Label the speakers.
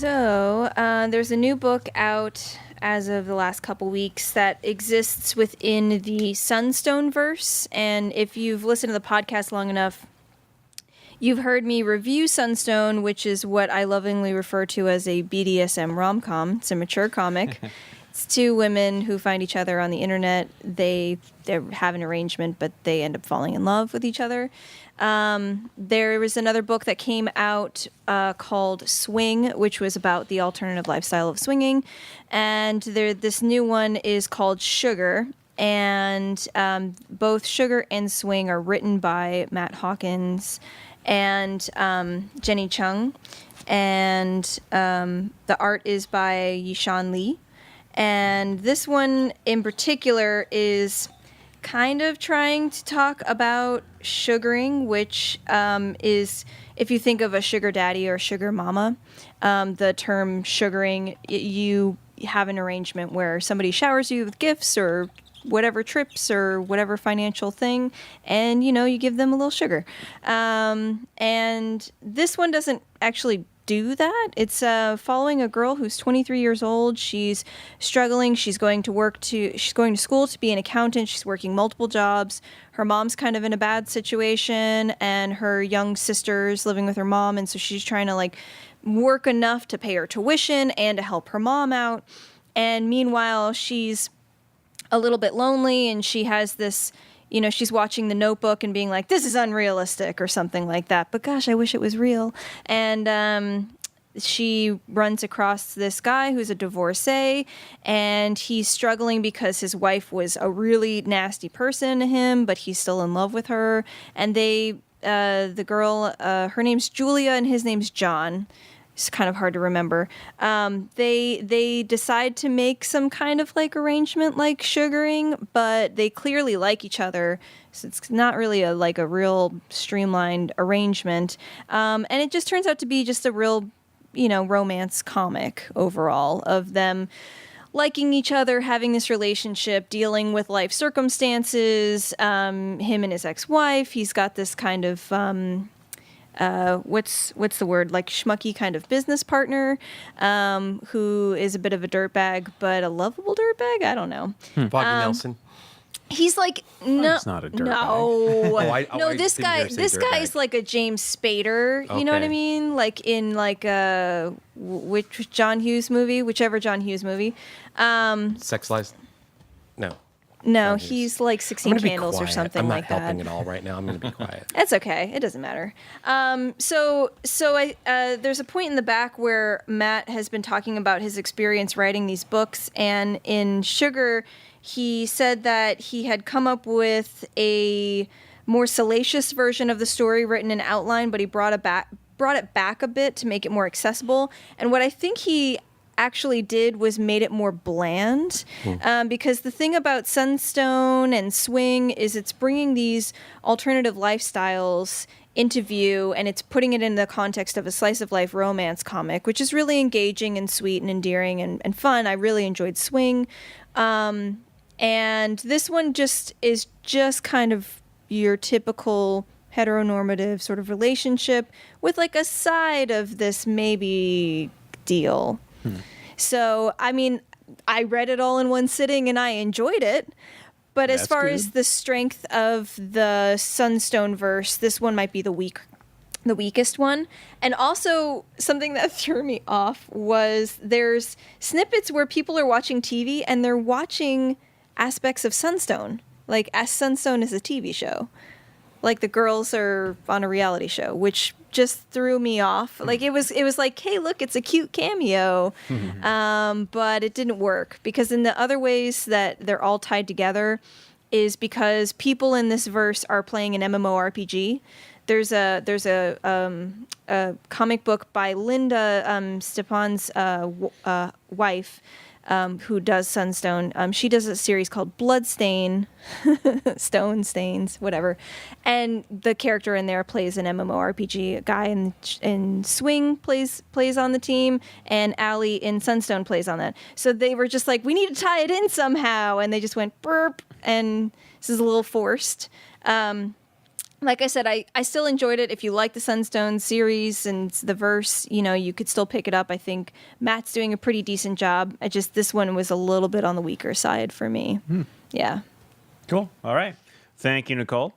Speaker 1: So, there's a new book out as of the last couple weeks that exists within the Sunstone verse. And if you've listened to the podcast long enough, you've heard me review Sunstone, which is what I lovingly refer to as a BDSM rom-com. It's a mature comic. It's two women who find each other on the internet. They have an arrangement, but they end up falling in love with each other. There was another book that came out called Swing, which was about the alternative lifestyle of swinging. And this new one is called Sugar. And both Sugar and Swing are written by Matt Hawkins and Jenni Cheung. And the art is by Yishan Li. And this one in particular is kind of trying to talk about sugaring, which is, if you think of a sugar daddy or sugar mama, the term sugaring, you have an arrangement where somebody showers you with gifts or whatever trips or whatever financial thing, and you give them a little sugar. And this one doesn't actually do that. It's following a girl who's 23 years old. She's struggling. She's going to school to be an accountant. She's working multiple jobs. Her mom's kind of in a bad situation, and her young sister's living with her mom, and so she's trying to work enough to pay her tuition and to help her mom out. And meanwhile, she's a little bit lonely, and she has this, she's watching The Notebook and being like, this is unrealistic or something like that. But gosh, I wish it was real. And she runs across this guy who's a divorcee, and he's struggling because his wife was a really nasty person to him, but he's still in love with her. And the girl, her name's Julia and his name's John. It's kind of hard to remember. They decide to make some kind of arrangement like sugaring, but they clearly like each other. So it's not really a real streamlined arrangement. And it just turns out to be just a real, romance comic overall of them liking each other, having this relationship, dealing with life circumstances. Him and his ex-wife, he's got this kind of, what's the word, schmucky kind of business partner, who is a bit of a dirtbag, but a lovable dirtbag. I don't know.
Speaker 2: Bobby Nelson.
Speaker 1: He's no,
Speaker 3: he's not a dirtbag.
Speaker 1: No, no. This guy's like a James Spader. You know what I mean? In which John Hughes movie, whichever John Hughes movie.
Speaker 2: Sex Lies.
Speaker 1: No, he's 16 Candles or something like that.
Speaker 2: I'm not helping at all right now. I'm going to be quiet.
Speaker 1: That's okay. It doesn't matter. So there's a point in the back where Matt has been talking about his experience writing these books, and in Sugar, he said that he had come up with a more salacious version of the story written in outline, but he brought it back a bit to make it more accessible. And what I think he actually did was made it more bland, because the thing about Sunstone and Swing is it's bringing these alternative lifestyles into view, and it's putting it in the context of a slice of life romance comic, which is really engaging and sweet and endearing and fun. I really enjoyed Swing. And this one is kind of your typical heteronormative sort of relationship with a side of this maybe deal. So, I mean, I read it all in one sitting and I enjoyed it. But as far as the strength of the Sunstone verse, this one might be the weakest one. And also, something that threw me off was there's snippets where people are watching TV and they're watching aspects of Sunstone. As Sunstone is a TV show. The girls are on a reality show, which just threw me off. It was hey, look, it's a cute cameo. But it didn't work, because in the other ways that they're all tied together is because people in this verse are playing an MMORPG. There's a comic book by Linda Stepan's wife, who does Sunstone. She does a series called Bloodstain, Stone Stains, whatever. And the character in there plays an MMORPG. A guy in Swing plays on the team, and Allie in Sunstone plays on that. So they were just we need to tie it in somehow, and they just went burp, and this is a little forced. like I said, I still enjoyed it. If you like the Sunstone series and the verse, you could still pick it up. I think Matt's doing a pretty decent job. This one was a little bit on the weaker side for me. Yeah.
Speaker 3: Cool. All right. Thank you, Nicole.